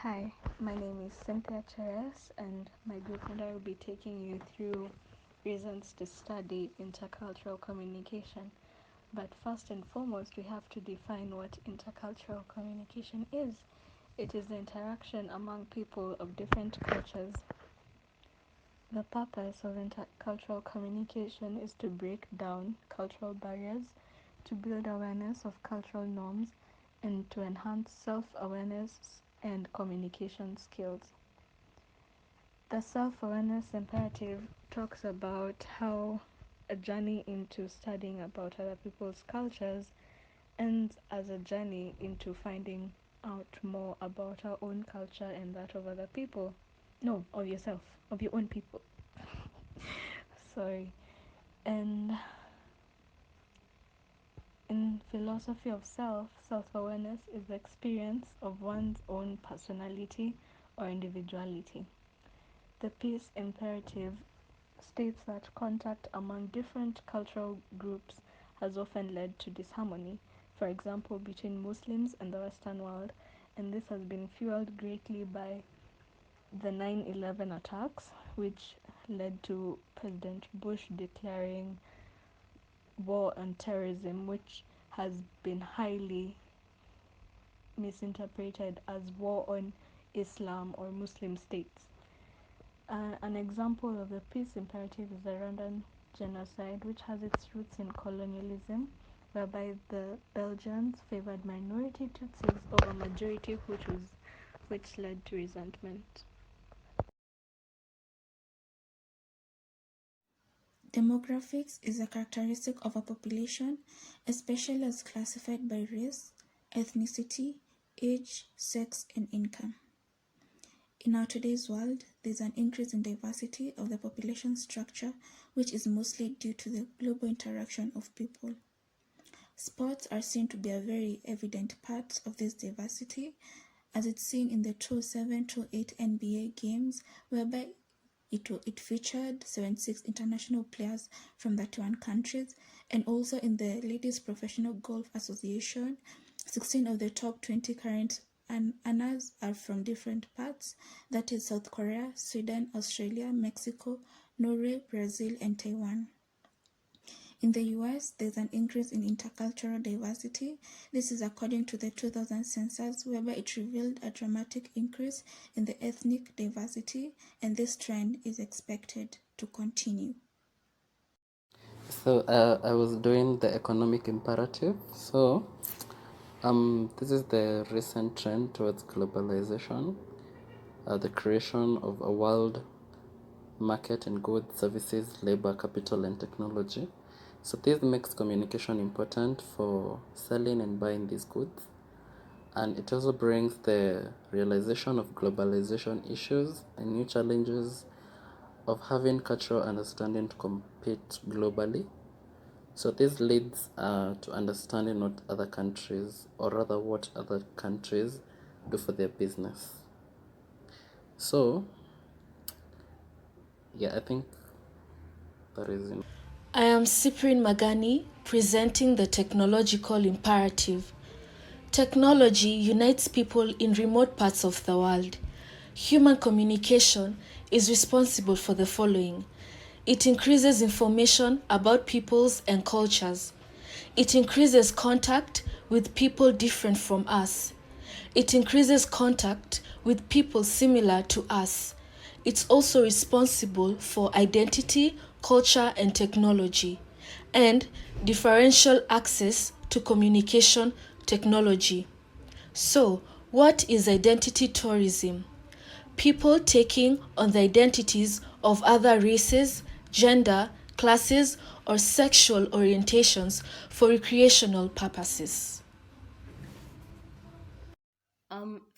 Hi, my name is Cynthia Cheres, and my group and I will be taking you through reasons to study intercultural communication. But first and foremost, we have to define what intercultural communication is. It is the interaction among people of different cultures. The purpose of intercultural communication is to break down cultural barriers, to build awareness of cultural norms, and to enhance self awareness and communication skills. The self awareness imperative talks about how a journey into studying about other people's cultures ends as a journey into finding out more about our own culture and that of other people. No, of yourself, of your own people. Sorry. And in philosophy of self awareness is the experience of one's own personality or individuality. The peace imperative states that contact among different cultural groups has often led to disharmony, for example, between Muslims and the Western world, and this has been fueled greatly by the 9/11 attacks, which led to President Bush declaring war on terrorism, which has been highly misinterpreted as war on Islam or Muslim states. An example of the peace imperative is the Rwandan genocide, which has its roots in colonialism, whereby the Belgians favored minority Tutsis over majority Hutus, which led to resentment. Demographics is a characteristic of a population, especially as classified by race, ethnicity, age, sex, and income. In our today's world, there is an increase in diversity of the population structure, which is mostly due to the global interaction of people. Sports are seen to be a very evident part of this diversity, as it's seen in the 2007-2008 NBA games, whereby it featured 76 international players from 31 countries, and also in the Ladies Professional Golf Association, 16 of the top 20 current earners are from different parts, that is South Korea, Sweden, Australia, Mexico, Norway, Brazil, and Taiwan. In the US, there's an increase in intercultural diversity. This is according to the 2000 census, whereby it revealed a dramatic increase in the ethnic diversity, and this trend is expected to continue. So I was doing the economic imperative. This is the recent trend towards globalization, the creation of a world market in goods, services, labor, capital, and technology. So this makes communication important for selling and buying these goods. And it also brings the realization of globalization issues and new challenges of having cultural understanding to compete globally. So this leads to understanding what other countries, or rather what other countries do for their business. So, yeah, I think that is it. I am Cyprian Magani, presenting the technological imperative. Technology unites people in remote parts of the world. Human communication is responsible for the following: it increases information about peoples and cultures. It increases contact with people different from us. It increases contact with people similar to us. It's also responsible for identity, culture, and technology, and differential access to communication technology. So, what is identity tourism? People taking on the identities of other races, gender, classes, or sexual orientations for recreational purposes.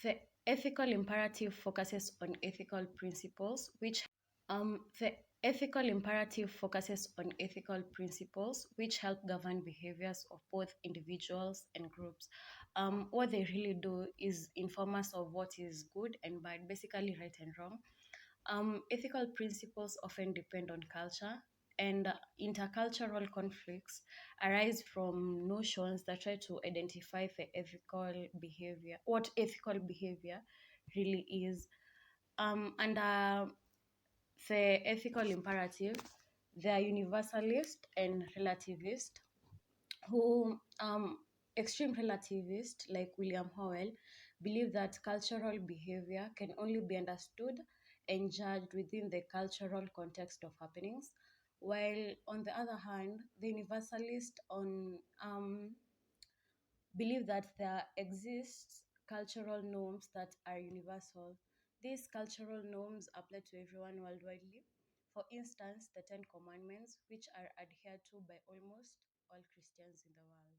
The ethical imperative focuses on ethical principles, the ethical imperative focuses on ethical principles which help govern behaviors of both individuals and groups. What they really do is inform us of what is good and bad, basically right and wrong. Ethical principles often depend on culture, and intercultural conflicts arise from notions that try to identify what ethical behavior really is. And the ethical imperative, they are universalist and relativist, who extreme relativists like William Howell believe that cultural behavior can only be understood and judged within the cultural context of happenings, while on the other hand, the universalist on believe that there exists cultural norms that are universal. These cultural norms apply to everyone worldwide. For instance, the Ten Commandments, which are adhered to by almost all Christians in the world.